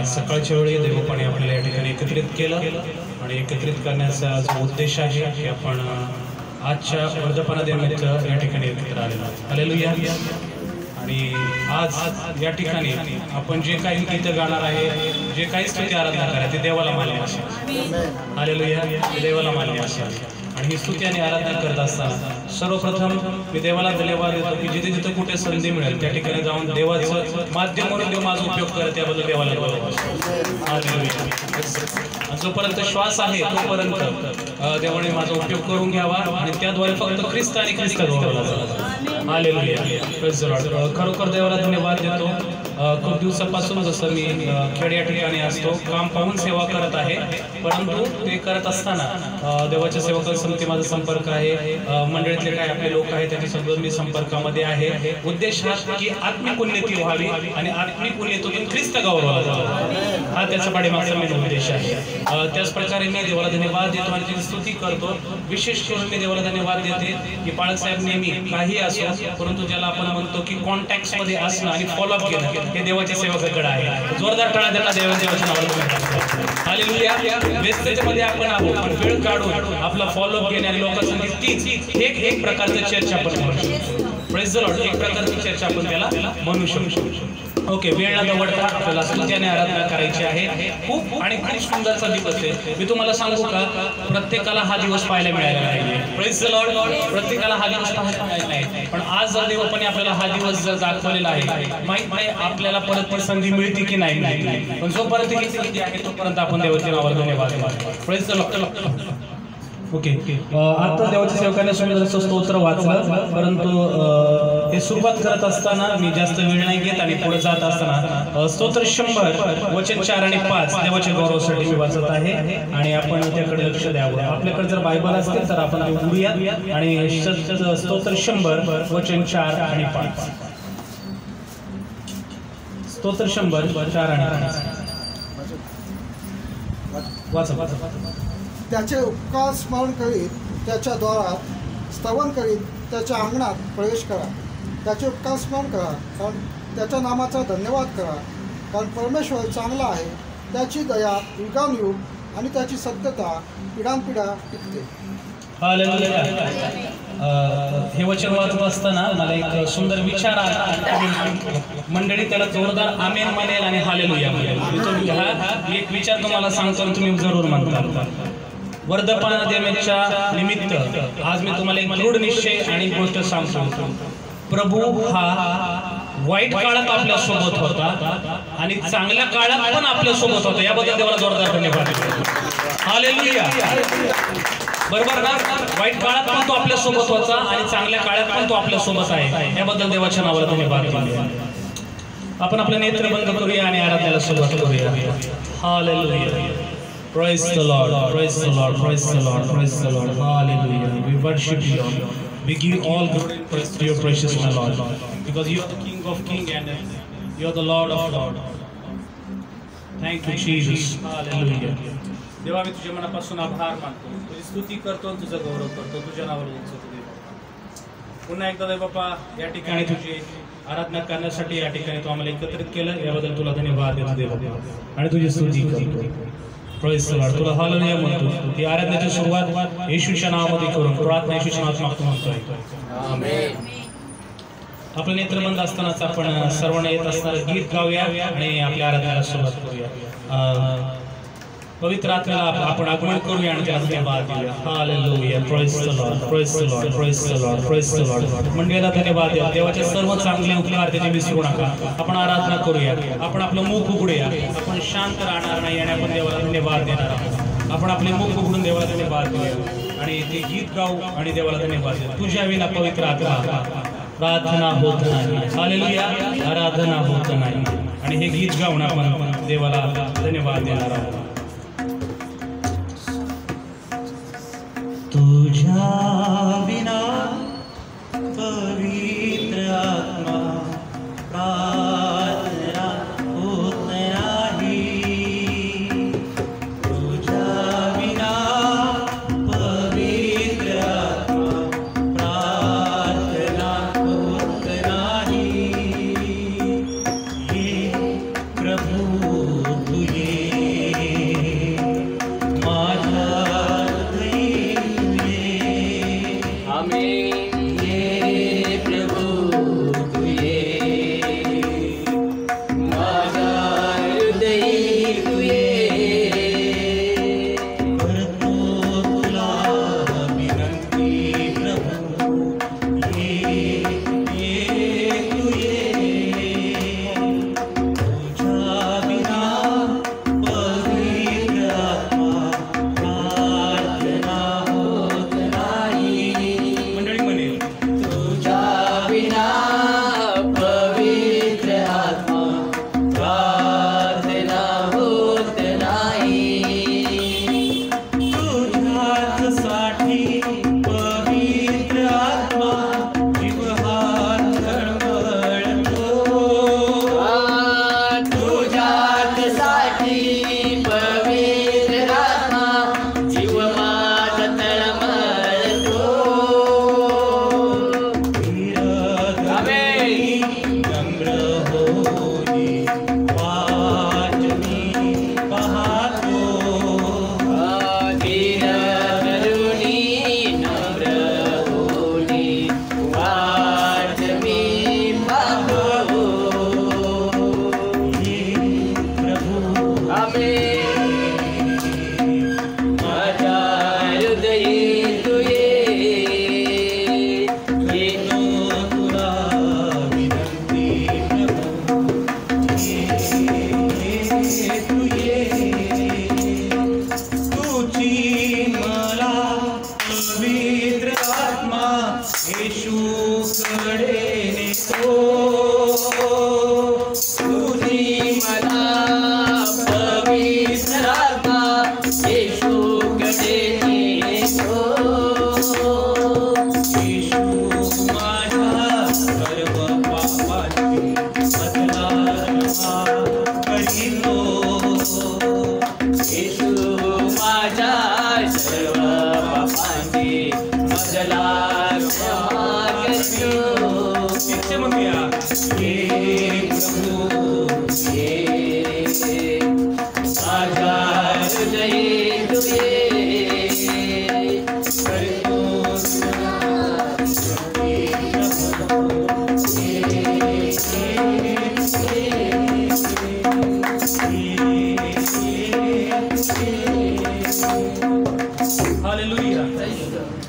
सकाळच्या वेळी देवपणे आपल्याला या ठिकाणी एकत्रित केलं आणि एकत्रित करण्याचा जो उद्देश आहे की आपण आजच्या वर्धापना दिनानिमित्त या ठिकाणी एकत्र आलेलो आहोत. हालेलुया. आणि आज या ठिकाणी आपण जे काही गीतं गाणार आहे, जे काही स्तुती आराधना करा ते देवाला मान्य असेल. हालेलुया. देवाला मान्य असेल. आणि ही स्तुती आणि आराधना करत असताना सर्वप्रथम मी देवाला धन्यवाद देतो की जिथे जिथे कुठे संधी मिळेल त्या ठिकाणी जाऊन देवाचं माध्यम म्हणून देव माझा उपयोग करत त्याबद्दल देवाला जोपर्यंत श्वास आहे तोपर्यंत देवाने माझा उपयोग करून घ्यावा आणि त्याद्वारे फक्त ख्रिस्त आणि ख्रिस्त गौरवला जातो. हालेलुया. खरोखर देवाला धन्यवाद देतो. खूप दिवसापासून जसं मी खेड या ठिकाणी असतो, काम पाहून सेवा करत आहे, परंतु ते करत असताना देवाच्या सेवकांसोबत माझा संपर्क आहे. मंडळीतले काय आपले लोक आहेत त्यांच्यासोबत मी संपर्कामध्ये आहे. उद्देश हा की आत्मिक उन्नती व्हावी आणि आत्मिक उन्नतीतून ख्रिस्त गौरवला जावा, हा त्याचा पाठीमागचा मेन उद्देश आहे. त्याच प्रकारे मी देवाला धन्यवाद देतो आणि त्याची स्तुती करतो. विशेष करून मी देवाला धन्यवाद देते की बाळासाहेब नेहमी काही असो, परंतु ज्याला आपण म्हणतो की कॉन्टॅक्ट मध्ये असणं आणि फॉलोअप घेणं हे देवाच्या सेवकाकडे आहे. जोरदार टाळ्या त्यांना देवाच्या नावाला. हालेलुया. व्यस्ततेमध्ये आपण आहोत, पण वेळ काढून आपला फॉलोअप घेणे आणि लोकांसाठी तीच एक प्रकारचं चर्चा आपण म्हणू शकतो. Praise the Lord. एक प्रकारची चर्चा आपण त्याला म्हणू शकतो. ओके. वेळ न दवडता आपल्याला स्तुतीने आराधना करायची आहे. खूप आणि खूप सुंदरचा दिवस आहे. मी तुम्हाला सांगू का, प्रत्येकाला हा दिवस पाहायला मिळाला नाही. Praise the Lord. प्रत्येकाला हा दिवस पाहायला मिळाला नाही, पण आज जर देवाने आपल्याला हा दिवस जर दाखवलेला आहे, माहित नाही आपल्याला परत ती संधी मिळते की नाही, पण जोपर्यंत ही संधी आहे तोपर्यंत आपण देवाच्या नावाला धन्यवाद देऊ. Praise the Lord. ओके. आता देवाच्या सेवकाने सुंदरचं स्तोत्र वाचलं, परंतु हे सुरुवात करत असताना मी जास्त वेळ नाही घेत आणि पुढे जात असताना स्तोत्र 100 वचन 4 आणि 5 देवाच्या गौरवासाठी मी वाचत आहे आणि आपण त्याकडे लक्ष द्यावं. आपल्याकडे जर बायबल असतील तर आपण ते उघडूया आणि स्तोत्र 100 वचन 4 आणि 5. स्तोत्र 100 4 आणि 5 वाचा. त्याचे उपकार स्मरण करीत त्याच्या द्वारात स्तवन करीत त्याच्या अंगणात प्रवेश करा. त्याचे उपकार स्मरण करा, कारण त्याच्या नामाचा धन्यवाद करा, कारण परमेश्वर चांगला आहे. त्याची दया युगानुयुग आणि त्याची सत्यता पिढ्यानपिढ्या टिकते. हालेलुया. हे वचन वाचत असताना मला एक सुंदर विचार आला. मंडळी त्याला जोरदार आमेन म्हणेल आणि हालेलुया म्हणेल. हा एक विचार तुम्हाला सांगतो, तुम्ही जरूर म्हणता. वर्धापना दिनाच्या निमित्त आज मी तुम्हाला एक दृढ निश्चय आणि गोष्ट सांगतो. प्रभू हा वाईट काळात आपल्या सोबत होता आणि चांगल्या काळात पण आपल्या सोबत होता. याबद्दल देवाला जोरदार धन्यवाद. हालेलुया. बरोबर ना? वाईट काळात पण तो आपल्या सोबत होता आणि चांगल्या काळात पण तो आपल्या सोबत आहे. याबद्दल देवाच्या नावाला धन्यवाद. आपण आपले नेत्र बंद करूया आणि आराधनेला सुरुवात करूया. Hallelujah. Praise the Lord, praise the Lord, praise the Lord, praise the Lord. Hallelujah. We worship you, Lord. We give all glory and praise to your precious my Lord, because you are the King of Kings and you are the Lord of Lords. Thank you, Jesus. Hallelujah. देवा, मी तुझ्या मनापासून आभार मानतो, तुझी स्तुती करतो, तुझा गौरव करतो, तुझ्या नावावर उंचवतो देवा. पुन्हा एकदा देव बाप्पा या ठिकाणी तुझी आराधना करण्यासाठी या ठिकाणी तू आम्हाला एकत्रित केलं, याबद्दल तुला धन्यवाद देतो देव बाप्पा आणि तुझी स्तुती करतो. Praise the Lord. तुला हालेलुया म्हणतो. ती आराधनेची सुरुवात येशूच्या नावामध्ये करून प्रार्थना येशूच्या नावात मागतो म्हणतोय. आमेन. आपलं नेत्र बंद असतानाच आपण सर्वांना येत असणारं गीत गाऊया आणि आपल्या आराधनेला सुरुवात करूया. पवित्र आत्म्याला आपण आगमन करूया आणि त्याला धन्यवाद देऊया. Hallelujah. Praise the Lord, praise the Lord, praise the Lord, praise the Lord. मंडळीला धन्यवाद द्या. देवाचे सर्व चांगले उपकार त्याचे विसरू नका. आपण आराधना करूया. आपण आपलं मुख उघडूया. आपण शांत राहणार नाही आणि आपण देवाला धन्यवाद देणार आहोत. आपण आपले मुख उघडून देवाला धन्यवाद देऊया आणि ते गीत गाऊ आणि देवाला धन्यवाद देऊ. तुझ्या विना पवित्र आत्मा प्रार्थना होत नाही. हालेलुया. आराधना होत नाही आणि हे गीत गाऊन आपण देवाला धन्यवाद देणार आहोत. तुझ्या विना पवित्र आत्मा प्रार्थना होत नाही. तुझ्या विना पवित्र आत्मा प्रार्थना होत नाही. हे प्रभू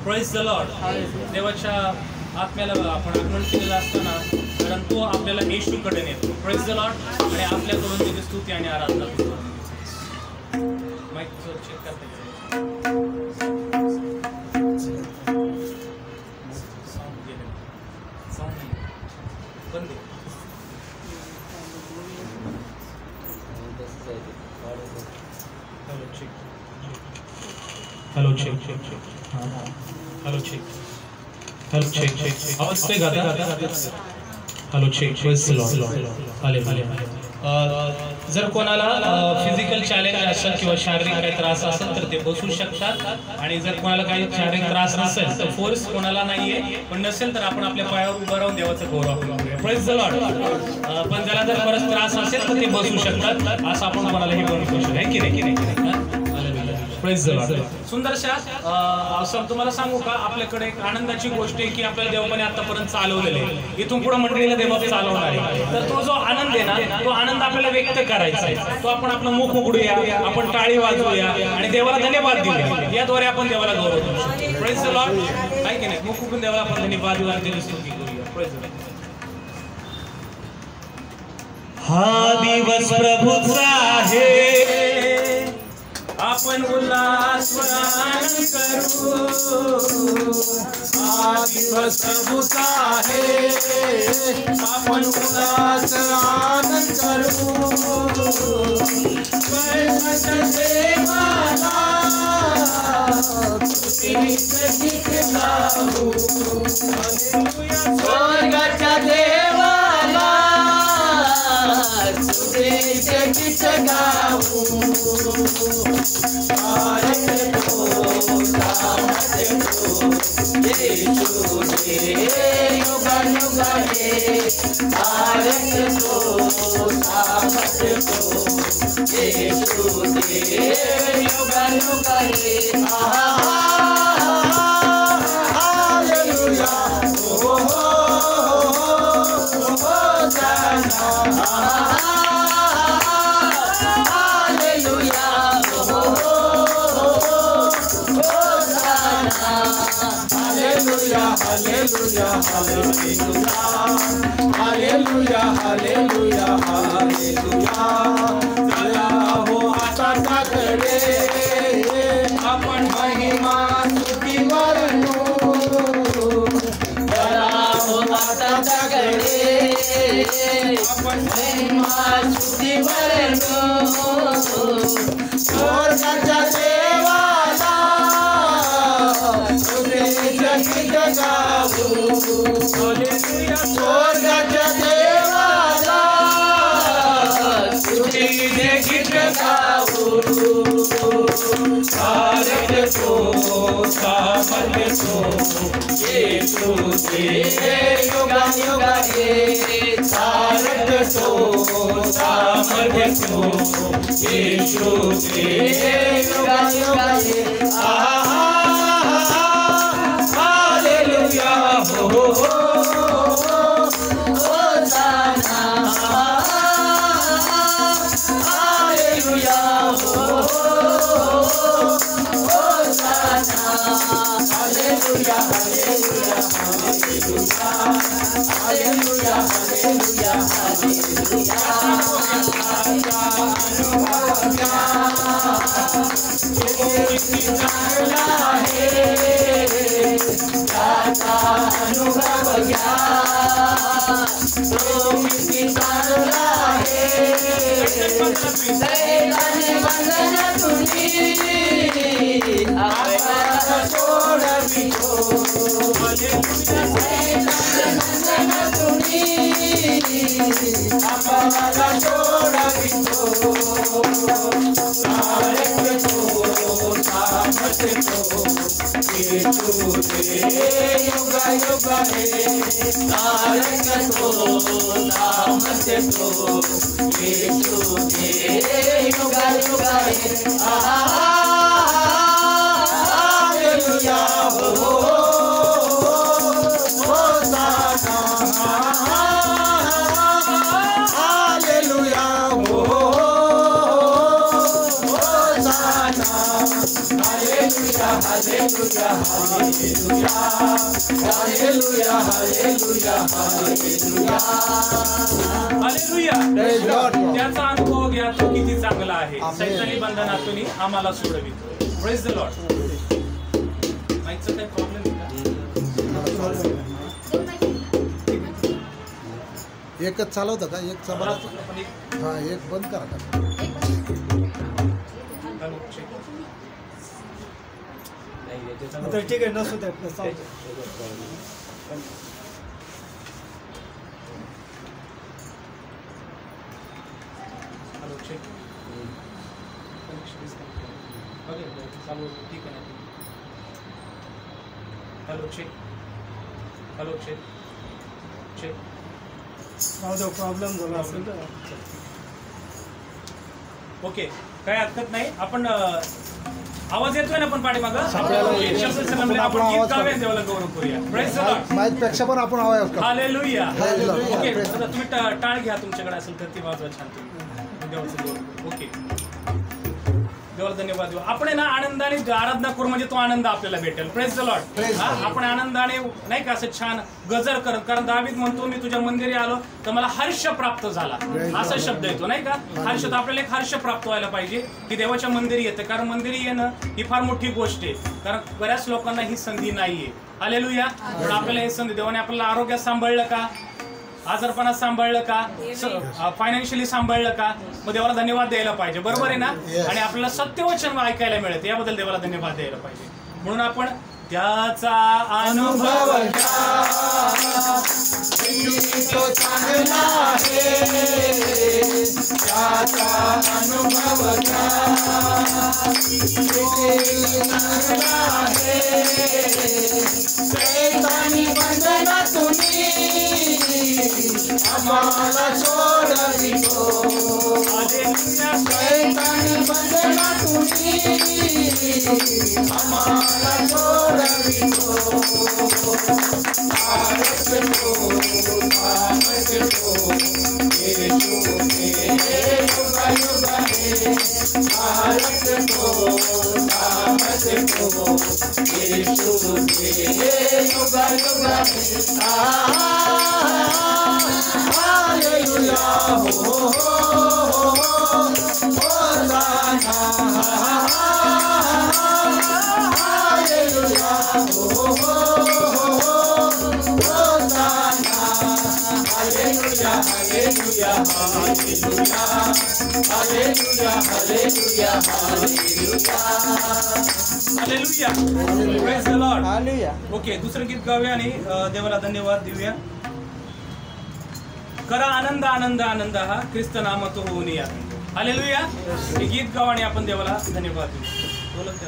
प्रेज द लॉर्ड. देवाच्या आत्म्याला आपण आगमन केलेलं असताना कारण तो आपल्याला येशूकडे नेतो. Praise the Lord. आणि आपल्याकडून त्याची स्तुती आणि आराधना करतो. माईक चेक करता hello check hello check hello check आवाज ते गाता hello check praise the Lord. Hallelujah. जर कोणाला फिजिकल चॅलेंज असेल किंवा शारीरिक काही त्रास असेल तर ते बसू शकतात. आणि जर कोणाला काही शारीरिक त्रास नसेल तर फोर्स कोणाला नाहीये, पण नसेल तर आपण आपल्या पायावर उभं राहून देवाचं गौरव करूया. Praise the Lord. पण ज्याला जर खरंच त्रास असेल तर ते बसू शकतात. असं आपण कोणालाही बनवू शकतो आहे की नाही. Praise the Lord. सुंदरशा असं तुम्हाला सांगू का, आपल्याकडे एक आनंदाची गोष्ट आहे की आपल्याला देवाने आतापर्यंत चालवलेले आहे. इथून पुढे मंडळीला देवा चालवणार आहे. तर तो जो आनंद आहे ना, तो आनंद आपल्याला व्यक्त करायचा आहे. तो आपण आपलं मुख उघडूया, आपण टाळी वाजवूया आणि देवाला धन्यवाद देऊया. याद्वारे आपण देवाला गौरव करू शकतो. Praise the Lord. आहे की नाही. मुख उघडून देवाला आपण धन्यवाद देऊया, त्याची स्तुती करूया. Praise the Lord. हा दिवस प्रभूचा आहे, आपण उल्हास आनंद करू. हा दिवस प्रभूचा आहे, आपण उल्हास आनंद करू. देवाला स्वर्गाच्या देवाला गीत गाऊ. Hallelujah hallelujah hallelujah. चला हो आता त्याकडे आपण महिमा स्तुती वर्णू. चला हो आता त्याकडे आपण महिमा स्तुती वर्णू. स्वर्गाच्या देवाला गीत गाऊ. स्वर्गाच्या देवाला स्तुतीचे गीत गाऊ. सारे तो सामर्थ्य तो येशू दे युगायुगाने. सारे तो सामर्थ्य तो येशू दे युगायुगाने. हालेलुया हो Hallelujah. त्याचा अनुभव घ्या, तो किती चांगला आहे. सैतानी बंधनातून आम्हाला सोडवितो. Praise the Lord. माईकचा काही प्रॉब्लेम आहे का? एकच चालवतं का? एक चालवतं. हा, एक बंद करा का? ठीक आहे, नसू द्या. प्रॉब्लेम झाला असेल तर ओके, काही हरकत नाही. आपण आवाज येतोय ना पण पाठीमागं आपण गीत गाऊया, देवाला गौरव करूया. Praise the Lord. माईकपेक्षा पण आपण आवाज हालेलुया. हालेलुया. ओके, चला तुम्ही टाळ घ्या, तुमच्याकडे असेल तर ती वाजवा छान तुम्ही देवाचं गौरव. ओके, देवाला धन्यवाद देऊ. आपण ना आनंदाने आराधना करू, म्हणजे तो आनंद आपल्याला भेटेल. Praise the Lord. आपण आनंदाने नाही का असं छान गजर करत, कारण दावीद म्हणतो मी तुझ्या मंदिरी आलो तर मला हर्ष प्राप्त झाला, असा शब्द येतो नाही का. हर्ष, तर आपल्याला एक हर्ष प्राप्त व्हायला पाहिजे की देवाच्या मंदिरी येते, कारण मंदिरी येणं ही फार मोठी गोष्ट आहे, कारण बऱ्याच लोकांना ही संधी नाहीये. हालेलुया. पण आपल्याला हे संधी, देवाने आपल्याला आरोग्यात सांभाळलं का, आजारपणात सांभाळलं का, फायनान्शियली सांभाळलं का, मग देवाला धन्यवाद द्यायला पाहिजे. बरोबर आहे ना. आणि आपल्याला सत्यवचन ऐकायला मिळते, याबद्दल देवाला धन्यवाद द्यायला पाहिजे. म्हणून आपण त्याचा अनुभव आम्हाला सोडवितो. आम्हाला सोडवितो. Hallelujah. Praise the Lord. Okay, दुसरं गीत गाऊया आणि देवाला धन्यवाद देऊया. करा आनंद आनंद आनंद हा ख्रिस्त नाम तो होऊन या. हालेलुया. हे गीत गाऊ आणि आपण देवाला धन्यवाद देऊ. बोलत